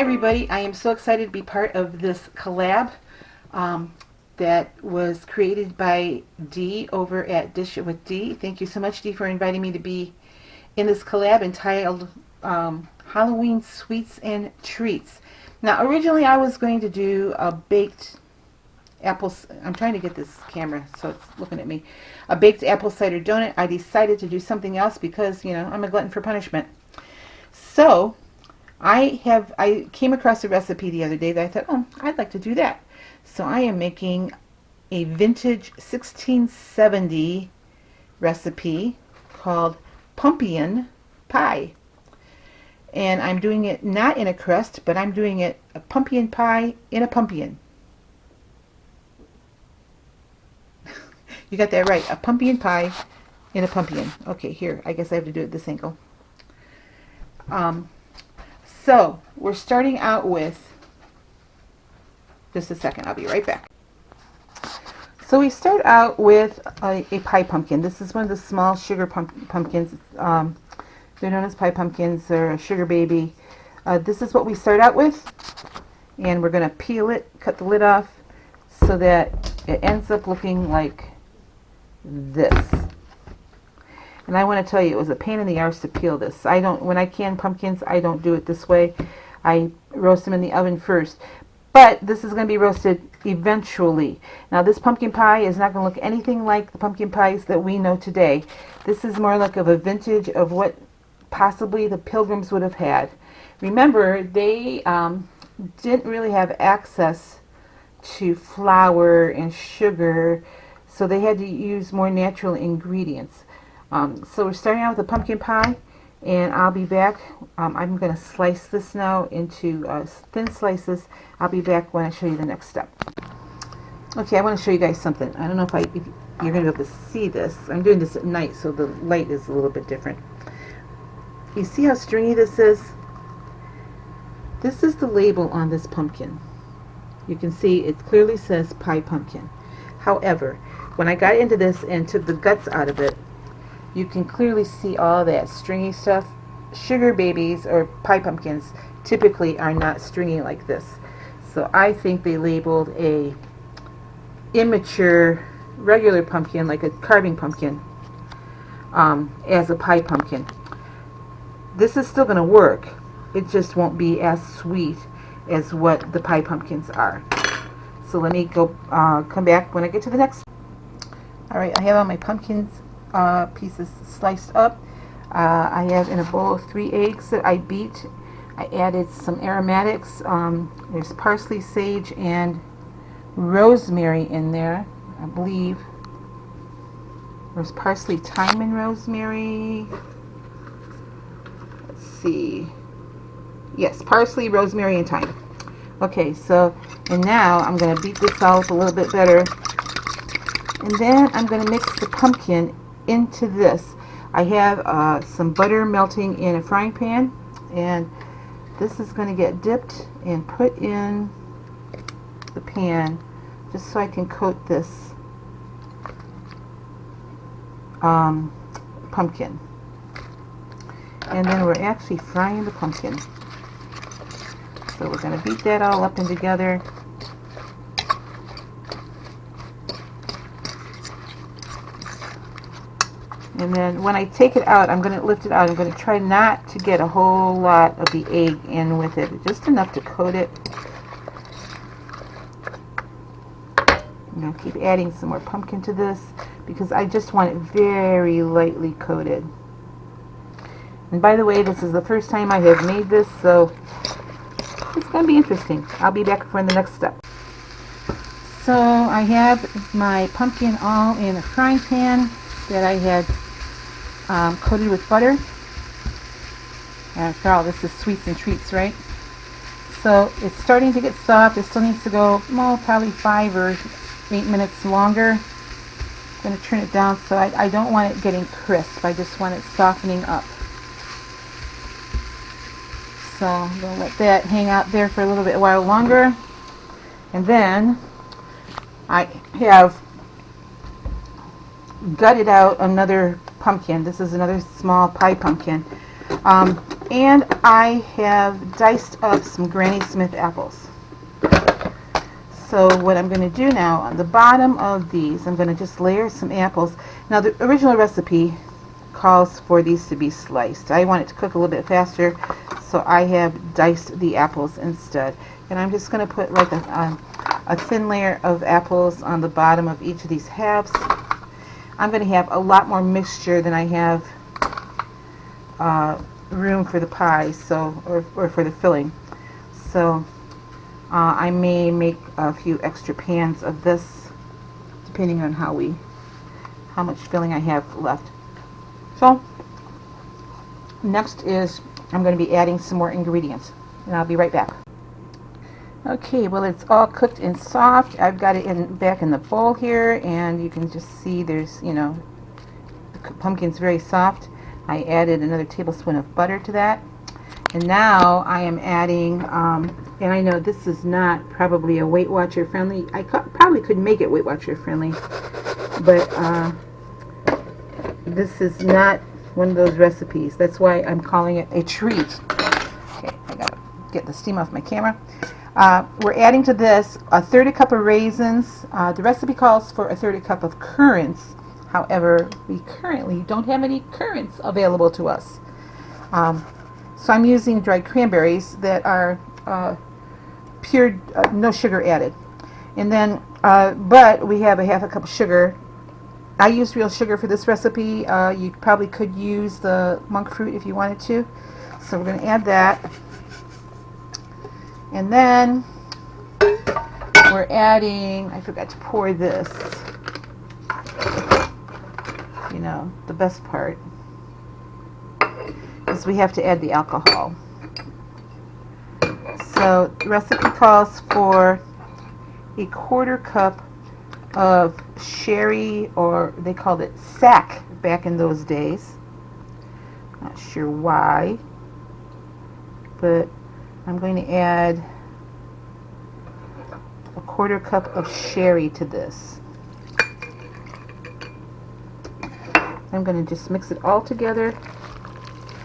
everybody, I am so excited to be part of this collab that was created by Dee over at Dish It with Dee. Thank you so much, Dee, for inviting me to be in this collab entitled Halloween Sweets and Treats. Now, originally I was going to do a baked apple, I'm trying to get this camera so it's looking at me, a baked apple cider donut. I decided to do something else because, you know, I'm a glutton for punishment. So I came across a recipe the other day that I thought, oh, I'd like to do that. So I am making a vintage 1670 recipe called Pumpion pie. And I'm doing it not in a crust, but I'm doing it a pumpkin pie in a pumpion. You got that right, a pumpkin pie in a pumpion. Okay, here, I guess I have to do it this angle. So we're starting out with, just a second, I'll be right back. So we start out with a pie pumpkin. This is one of the small sugar pumpkins. They're known as pie pumpkins or a sugar baby. This is what we start out with, and we're going to peel it, cut the lid off, so that it ends up looking like this. And I want to tell you, it was a pain in the arse to peel this. When I can pumpkins, I don't do it this way. I roast them in the oven first. But this is going to be roasted eventually. Now, this pumpkin pie is not going to look anything like the pumpkin pies that we know today. This is more like of a vintage of what possibly the Pilgrims would have had. Remember, they didn't really have access to flour and sugar, so they had to use more natural ingredients. So we're starting out with a pumpkin pie, and I'll be back. I'm going to slice this now into thin slices. I'll be back when I show you the next step. Okay, I want to show you guys something. I don't know if you're going to be able to see this. I'm doing this at night, so the light is a little bit different. You see how stringy this is? This is the label on this pumpkin. You can see it clearly says pie pumpkin. However, when I got into this and took the guts out of it, you can clearly see all that stringy stuff. Sugar babies or pie pumpkins typically are not stringy like this. So I think they labeled a immature regular pumpkin, like a carving pumpkin, as a pie pumpkin. This is still going to work. It just won't be as sweet as what the pie pumpkins are. So let me go come back when I get to the next. Alright, I have all my pumpkins pieces sliced up. I have in a bowl 3 eggs that I beat. I added some aromatics. There's parsley, sage, and rosemary in there, I believe. There's parsley, thyme, and rosemary. Let's see. Yes, parsley, rosemary, and thyme. Okay, so, and now I'm going to beat this all up a little bit better. And then I'm going to mix the pumpkin into this. I have some butter melting in a frying pan, and this is going to get dipped and put in the pan just so I can coat this pumpkin. And then we're actually frying the pumpkin. So we're going to beat that all up and together. And then when I take it out, I'm going to lift it out. I'm going to try not to get a whole lot of the egg in with it, just enough to coat it. I'm going to keep adding some more pumpkin to this because I just want it very lightly coated. And by the way, this is the first time I have made this, so it's going to be interesting. I'll be back for the next step. So I have my pumpkin all in a frying pan that I had coated with butter. After all, this is sweets and treats, right? So it's starting to get soft. It still needs to go, well, probably 5 or 8 minutes longer. I'm going to turn it down so I don't want it getting crisp. I just want it softening up. So I'm going to let that hang out there for a little bit while longer. And then I have gutted out another pumpkin. This is another small pie pumpkin. And I have diced up some Granny Smith apples. So what I'm going to do now, on the bottom of these, I'm going to just layer some apples. Now the original recipe calls for these to be sliced. I want it to cook a little bit faster, so I have diced the apples instead. And I'm just going to put like a thin layer of apples on the bottom of each of these halves. I'm going to have a lot more mixture than I have room for the pie, so or for the filling. So I may make a few extra pans of this, depending on how much filling I have left. So next is I'm going to be adding some more ingredients, and I'll be right back. Okay, well, it's all cooked and soft. I've got it back in the bowl here, and you can just see there's, the pumpkin's very soft. I added another tablespoon of butter to that. And now I am adding, and I know this is not probably a Weight Watcher friendly. I probably could make it Weight Watcher friendly, but this is not one of those recipes. That's why I'm calling it a treat. Okay, I gotta get the steam off my camera. We're adding to this a 1/3 cup of raisins. The recipe calls for a 1/3 cup of currants. However, we currently don't have any currants available to us. So I'm using dried cranberries that are pure, no sugar added. And then, but we have a 1/2 cup of sugar. I used real sugar for this recipe. You probably could use the monk fruit if you wanted to. So we're going to add that. And then we're adding, I forgot to pour this, the best part is we have to add the alcohol. So the recipe calls for a 1/4 cup of sherry, or they called it sack back in those days. Not sure why, but I'm going to add a 1/4 cup of sherry to this. I'm going to just mix it all together.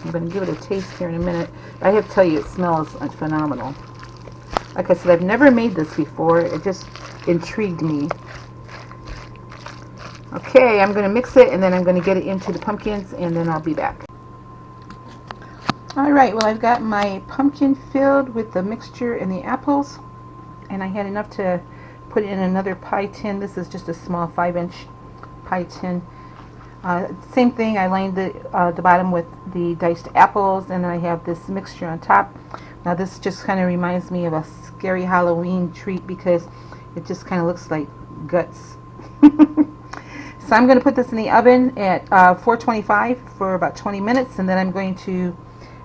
I'm going to give it a taste here in a minute. I have to tell you, it smells phenomenal. Like I said, I've never made this before. It just intrigued me. Okay, I'm going to mix it, and then I'm going to get it into the pumpkins, and then I'll be back. Alright, well, I've got my pumpkin filled with the mixture and the apples, and I had enough to put it in another pie tin. This is just a small 5-inch pie tin. Same thing, I lined the bottom with the diced apples, and then I have this mixture on top. Now this just kind of reminds me of a scary Halloween treat because it just kind of looks like guts. So I'm going to put this in the oven at 425 for about 20 minutes, and then I'm going to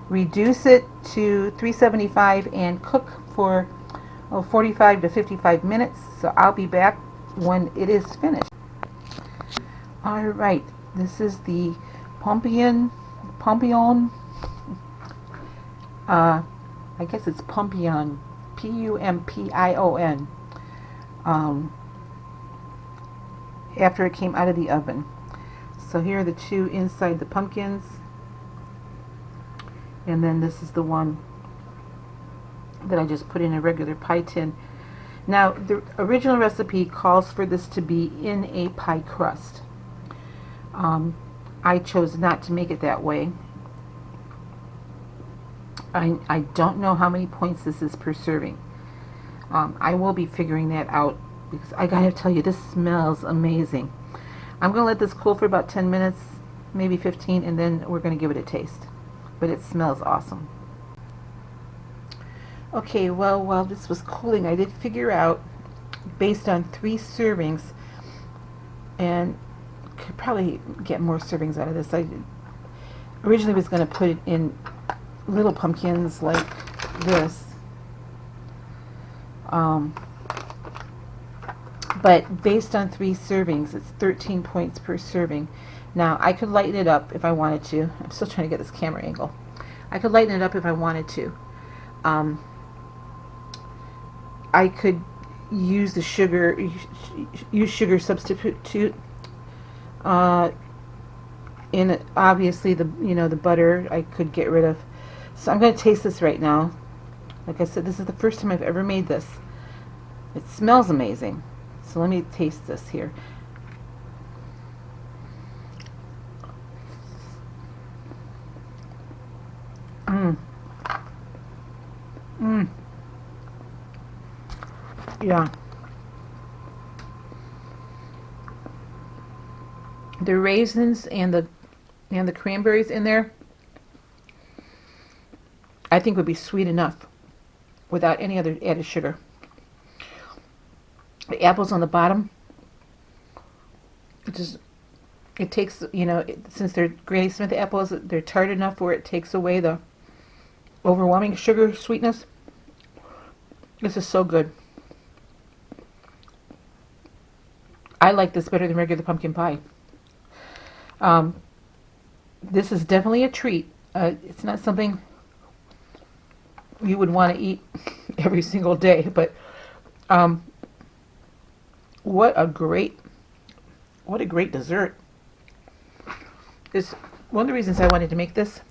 reduce it to 375 and cook for 45 to 55 minutes. So I'll be back when it is finished. Alright, this is the Pumpion. I guess it's Pumpion. Pumpion. After it came out of the oven. So here are the two inside the pumpkins. And then this is the one that I just put in a regular pie tin. Now, the original recipe calls for this to be in a pie crust. I chose not to make it that way. I don't know how many points this is per serving. I will be figuring that out because I gotta tell you, this smells amazing. I'm gonna let this cool for about 10 minutes, maybe 15, and then we're gonna give it a taste. But it smells awesome. Okay, well, while this was cooling, I did figure out, based on 3 servings, and could probably get more servings out of this. I originally was going to put it in little pumpkins like this, but based on 3 servings, it's 13 points per serving. Now, I could lighten it up if I wanted to. I'm still trying to get this camera angle. I could lighten it up if I wanted to. I could use the sugar, use sugar substitute. In obviously the the butter I could get rid of. So I'm going to taste this right now. Like I said, this is the first time I've ever made this. It smells amazing. So let me taste this here. Mmm. Mmm. Yeah. The raisins and the cranberries in there, I think would be sweet enough without any other added sugar. The apples on the bottom, it takes, you know, since they're Granny Smith apples, they're tart enough where it takes away the overwhelming sugar sweetness. This is so good. I like this better than regular pumpkin pie. This is definitely a treat. It's not something you would want to eat every single day, but what a great dessert. It's one of the reasons I wanted to make this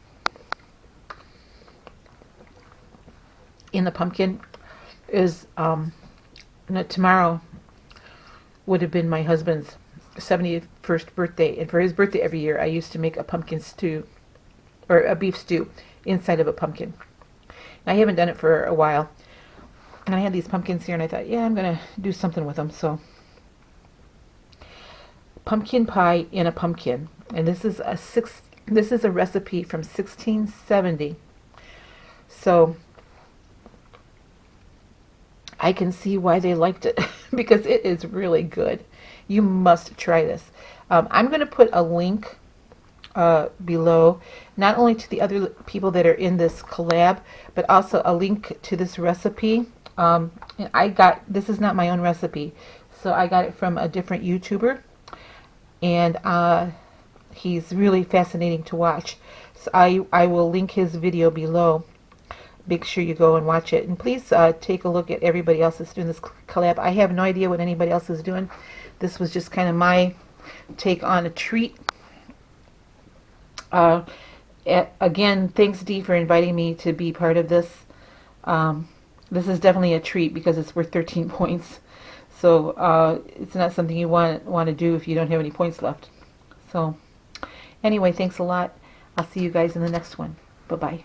in the pumpkin is tomorrow would have been my husband's 71st birthday, and for his birthday every year I used to make a pumpkin stew, or a beef stew inside of a pumpkin. And I haven't done it for a while, and I had these pumpkins here and I thought, yeah, I'm gonna do something with them. So pumpkin pie in a pumpkin, and this is a recipe from 1670. So I can see why they liked it because it is really good. You must try this. I'm going to put a link below, not only to the other people that are in this collab, but also a link to this recipe. And this is not my own recipe, so I got it from a different YouTuber, and he's really fascinating to watch. So I will link his video below. Make sure you go and watch it, and please take a look at everybody else that's doing this collab. I have no idea what anybody else is doing. This was just kind of my take on a treat. Again, thanks Dee for inviting me to be part of this. This is definitely a treat because it's worth 13 points. So it's not something you want to do if you don't have any points left. So anyway, thanks a lot. I'll see you guys in the next one. Bye-bye.